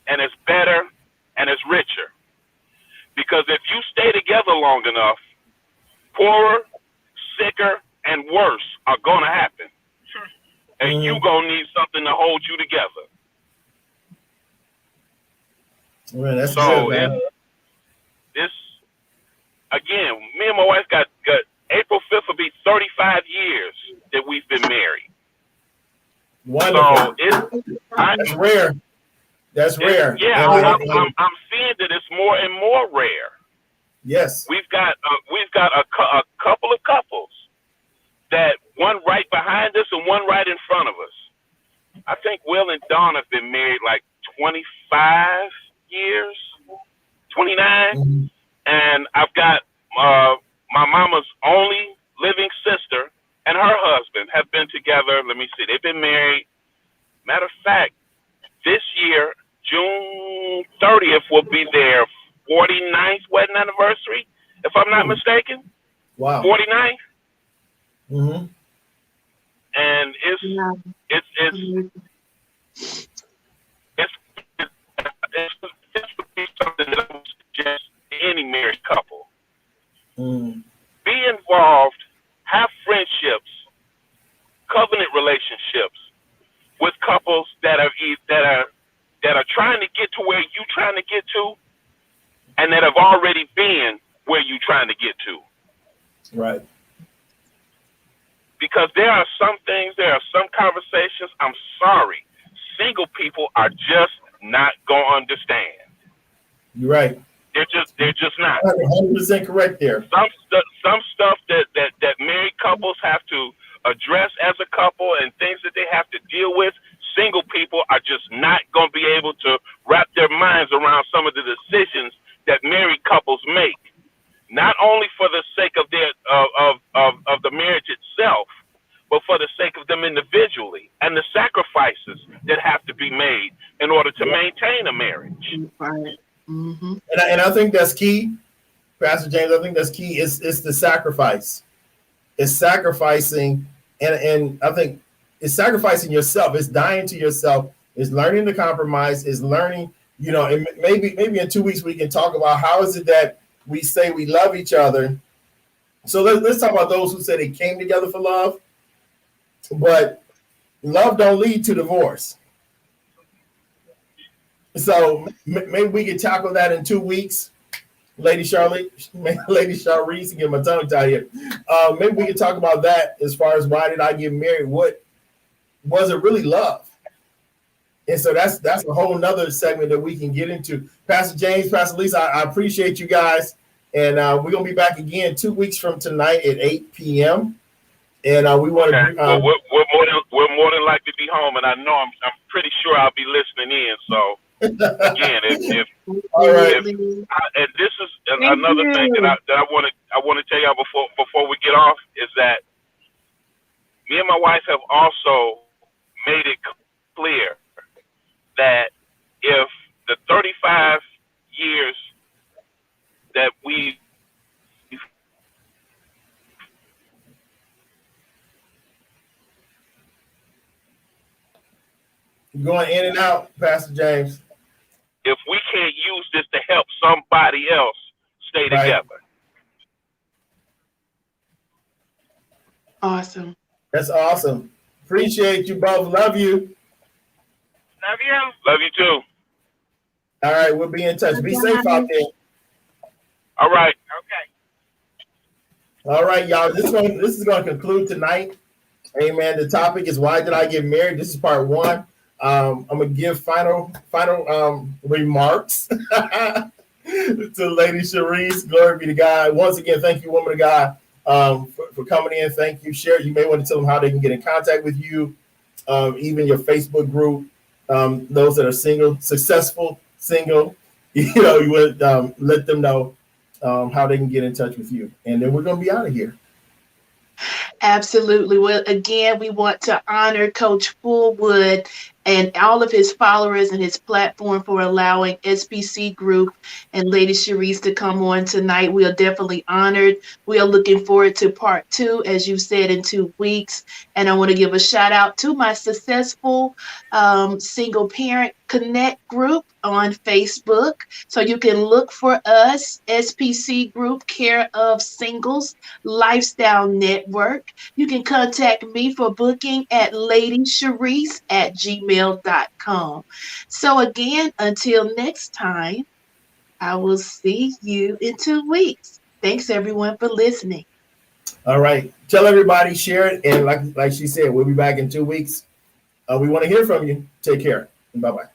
and it's better and it's richer. Because if you stay together long enough, poorer, sicker, and worse are going to happen. And you're going to need something to hold you together. Well, that's so good, man. This, again, me and my wife got April 5th will be 35 years that we've been married. Wonderful. So that's rare. That's rare. Yeah, I'm seeing that it's more and more rare. Yes. We've got a couple of couples that one right behind us and one right in front of us. I think Will and Dawn have been married like 25 years, 29. Mm-hmm. And I've got my mama's only living sister and her husband have been together. Let me see. They've been married. Matter of fact, this year, June 30th will be their 49th wedding anniversary, if I'm not mistaken. Wow. 49th. Mm-hmm. And it's something that I would suggest to any married couple. Be involved, have friendships, covenant relationships with couples that are trying to get to where you're trying to get to, and that have already been where you're trying to get to. Right. Because there are some things, there are some conversations, I'm sorry, single people are just not going to understand. You're right. They're just not. 100% correct there. Some stuff that married couples have to address as a couple and things that they have to deal with, single people are just not going to be able to wrap their minds around some of the decisions that married couples make. Not only for the sake of their of the marriage itself, but for the sake of them individually and the sacrifices that have to be made in order to maintain a marriage. Right. Mm-hmm. And I think that's key, Pastor James. I think that's key. It's the sacrifice. It's sacrificing, and I think it's sacrificing yourself. It's dying to yourself. It's learning to compromise. It's learning, and maybe in 2 weeks we can talk about how is it that we say we love each other So let's talk about those who say they came together for love, but love don't lead to divorce. So maybe we can tackle that in 2 weeks. Lady Sharice, and get my tongue tied here. Maybe we can talk about that as far as why did I get married? What was it really love? And so that's a whole nother segment that we can get into. Pastor James, Pastor Lisa, I appreciate you guys. And we're going to be back again 2 weeks from tonight at 8 p.m. And we want to. Well, we're more than likely to be home, and I know I'm pretty sure I'll be listening in. So again, if and this is another thing that I want to tell y'all before we get off is that me and my wife have also made it clear that if the 35 years that we going in and out, Pastor James. If we can't use this to help somebody else stay together. Awesome. That's awesome. Appreciate you both. Love you. Love you. Love you too. All right, we'll be in touch. Be safe out there. All right. Okay. All right, y'all. This is going to conclude tonight. Amen. The topic is why did I get married? This is part 1. I'm gonna give final remarks to Lady Sharice. Glory be to God. Once again, thank you, woman of God, for coming in. Thank you. Share. You may want to tell them how they can get in contact with you, even your Facebook group. Those that are single, successful single, you would let them know how they can get in touch with you. And then we're gonna be out of here. Absolutely. Well, again, we want to honor Coach Fullwood and all of his followers and his platform for allowing SPC Group and Lady Sharice to come on tonight. We are definitely honored. We are looking forward to part 2, as you said, in 2 weeks. And I want to give a shout out to my successful single parent connect group on Facebook. So you can look for us, SPC Group, Care of Singles Lifestyle Network. You can contact me for booking at ladysharice@gmail.com. So again, until next time, I will see you in 2 weeks. Thanks everyone for listening. All right. Tell everybody, share it. And like she said, we'll be back in 2 weeks. We want to hear from you. Take care. Bye-bye.